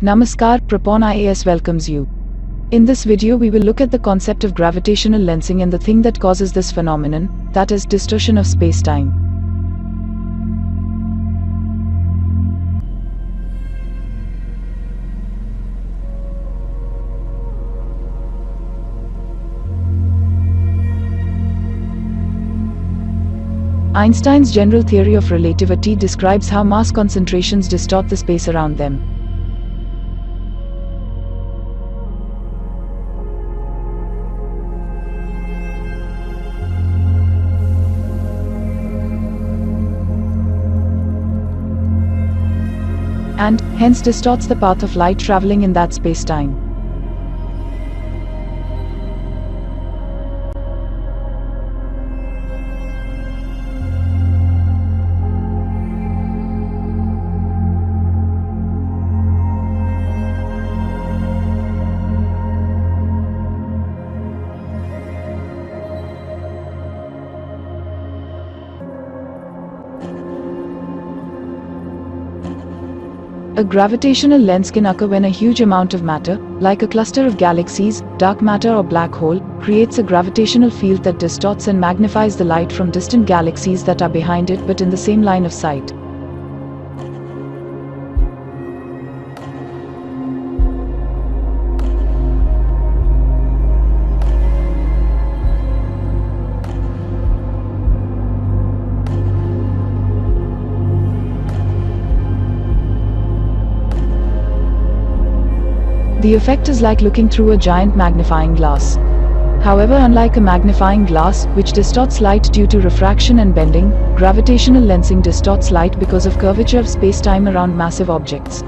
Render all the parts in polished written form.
Namaskar, Prapon IAS welcomes you. In this video we will look at the concept of gravitational lensing and the thing that causes this phenomenon, that is distortion of space-time. Einstein's general theory of relativity describes how mass concentrations distort the space around them. And, hence distorts the path of light traveling in that space-time. A gravitational lens can occur when a huge amount of matter, like a cluster of galaxies, dark matter or black hole, creates a gravitational field that distorts and magnifies the light from distant galaxies that are behind it but in the same line of sight. The effect is like looking through a giant magnifying glass. However, unlike a magnifying glass, which distorts light due to refraction and bending, gravitational lensing distorts light because of curvature of space-time around massive objects.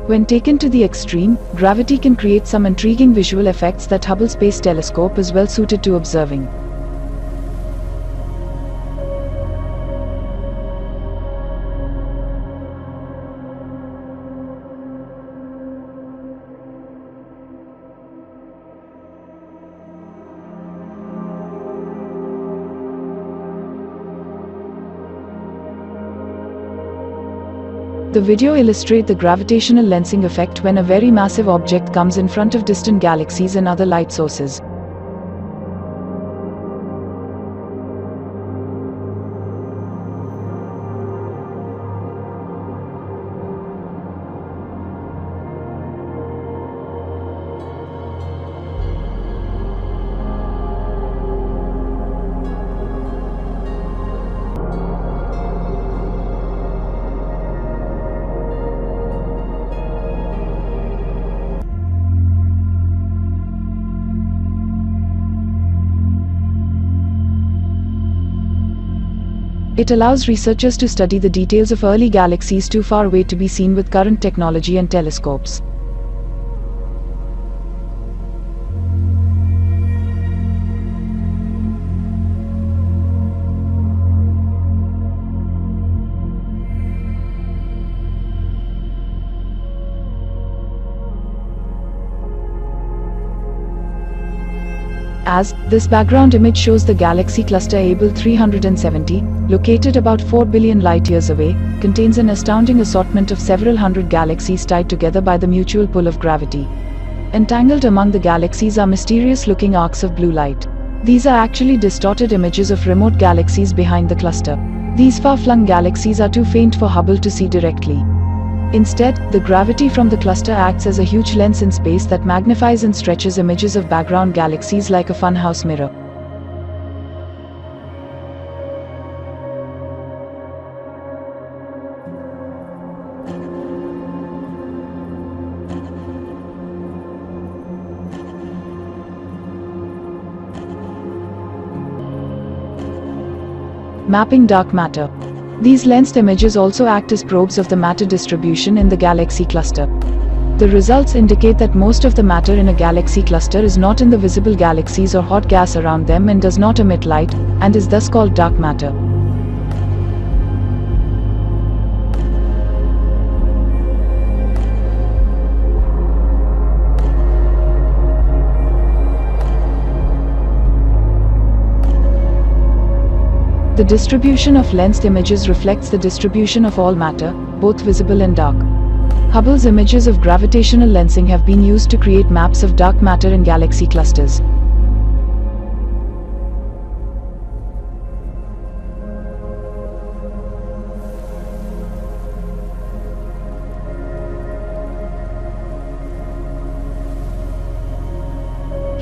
When taken to the extreme, gravity can create some intriguing visual effects that Hubble Space Telescope is well suited to observing. The video illustrates the gravitational lensing effect when a very massive object comes in front of distant galaxies and other light sources. It allows researchers to study the details of early galaxies too far away to be seen with current technology and telescopes. As this background image shows the galaxy cluster Abell 370, located about 4 billion light-years away, contains an astounding assortment of several hundred galaxies tied together by the mutual pull of gravity. Entangled among the galaxies are mysterious-looking arcs of blue light. These are actually distorted images of remote galaxies behind the cluster. These far-flung galaxies are too faint for Hubble to see directly. Instead, the gravity from the cluster acts as a huge lens in space that magnifies and stretches images of background galaxies like a funhouse mirror. Mapping dark matter. These lensed images also act as probes of the matter distribution in the galaxy cluster. The results indicate that most of the matter in a galaxy cluster is not in the visible galaxies or hot gas around them and does not emit light, and is thus called dark matter. The distribution of lensed images reflects the distribution of all matter, both visible and dark. Hubble's images of gravitational lensing have been used to create maps of dark matter in galaxy clusters.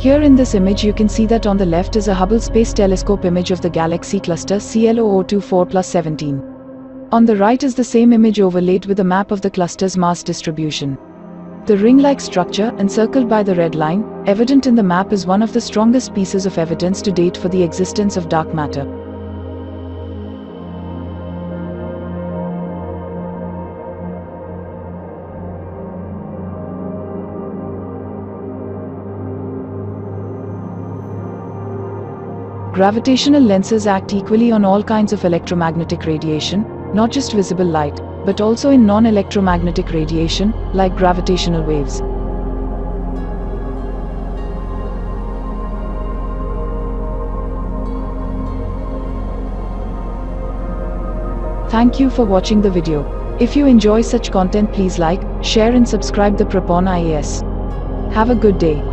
Here in this image you can see that on the left is a Hubble Space Telescope image of the galaxy cluster CL0024+17. On the right is the same image overlaid with a map of the cluster's mass distribution. The ring-like structure, encircled by the red line, evident in the map is one of the strongest pieces of evidence to date for the existence of dark matter. Gravitational lenses act equally on all kinds of electromagnetic radiation, not just visible light, but also in non-electromagnetic radiation, like gravitational waves. Thank you for watching the video. If you enjoy such content, please like, share and subscribe the Prapon IAS. Have a good day.